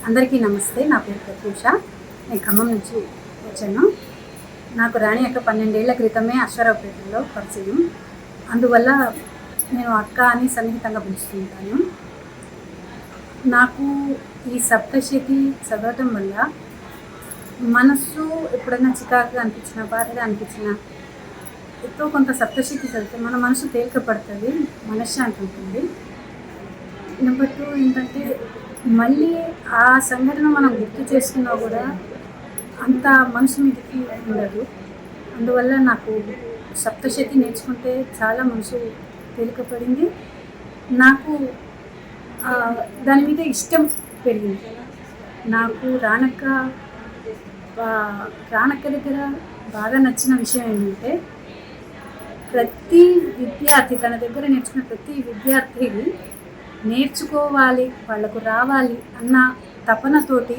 అందరికీ నమస్తే. నా పేరు ప్రత్యూష. నేను ఖమ్మం నుంచి వచ్చాను. నాకు రాణి అక్క 12 ఏళ్ల క్రితమే అశ్వారావుపేటలో పరిచయం. అందువల్ల నేను అక్క అని సన్నిహితంగా పిలుస్తుంటాను. నాకు ఈ సప్తశతి చదవటం వల్ల మనస్సు ఎప్పుడైనా చికాకుగా అనిపించినా, బాధగా అనిపించినా ఎంతో కొంత సప్తశతి చదివితే మన మనసు తేలిక పడుతుంది, మనశ్శాంతి ఉంటుంది. నెంబర్ 2 ఏంటంటే మళ్ళీ ఆ సంఘటన మనం గుర్తు చేసుకున్నా కూడా అంత మనసు మీదకి ఉండదు. అందువల్ల నాకు సప్తశతి నేర్చుకుంటే చాలా మనసు తేలికపడింది. నాకు దాని మీద ఇష్టం పెరిగింది. నాకు రానక్క దగ్గర బాగా నచ్చిన విషయం ఏంటంటే ప్రతి విద్యార్థి తన దగ్గర నేర్చుకున్న ప్రతి విద్యార్థిని నేర్చుకోవాలి, వాళ్ళకు రావాలి అన్న తపనతోటి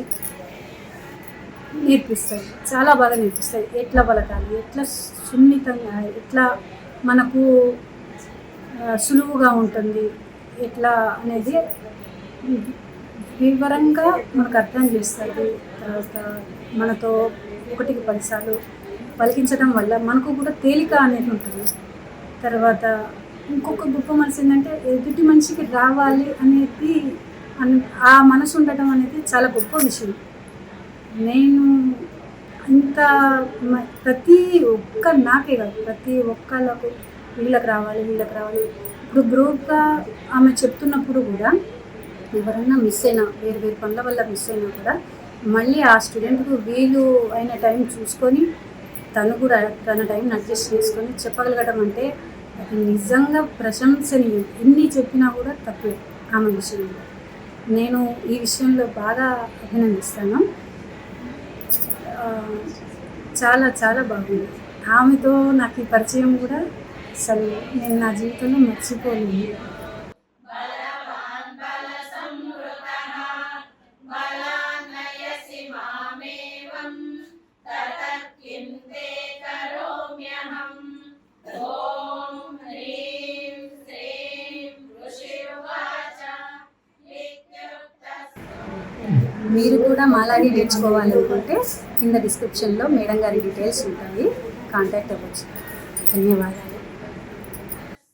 నేర్పిస్తుంది. చాలా బాగా నేర్పిస్తుంది. ఎట్లా పలకాలి, ఎట్లా సున్నితంగా, ఎట్లా మనకు సులువుగా ఉంటుంది, ఎట్లా అనేది వివరంగా మనకు అర్థం చేస్తుంది. తర్వాత మనతో 1కి 10 సార్లు పలికించడం వల్ల మనకు కూడా తేలిక అనేది ఉంటుంది. తర్వాత ఇంకొక గొప్ప మనసు ఏంటంటే ఎదుటి మనిషికి రావాలి అనేది ఆ మనసు ఉండటం అనేది చాలా గొప్ప విషయం. నేను ఇంత ప్రతి ఒక్క నాకే కాదు, ప్రతి ఒక్కళ్ళకు వీళ్ళకి రావాలి. ఇప్పుడు గ్రూప్గా ఆమె చెప్తున్నప్పుడు కూడా ఎవరైనా మిస్ అయినా, వేరు పనుల వల్ల మిస్ అయినా కూడా మళ్ళీ ఆ స్టూడెంట్కు వీలు అయిన టైం చూసుకొని తను కూడా తన టైంని అడ్జస్ట్ చేసుకొని చెప్పగలగడం అంటే అది నిజంగా ప్రశంసనీయం. ఎన్ని చెప్పినా కూడా తక్కువే ఆమె విషయంలో. నేను ఈ విషయంలో బాగా అభినందిస్తాను. చాలా చాలా బాగుంది. ఆమెతో నాకు ఈ పరిచయం కూడా అసలు నేను నా జీవితంలో మర్చిపోలేదు. మీరు కూడా మాలాగే నేర్చుకోవాలనుకుంటే కింద డిస్క్రిప్షన్లో మేడం గారి డీటెయిల్స్ ఉంటాయి, కాంటాక్ట్ అవ్వచ్చు. ధన్యవాదాలు.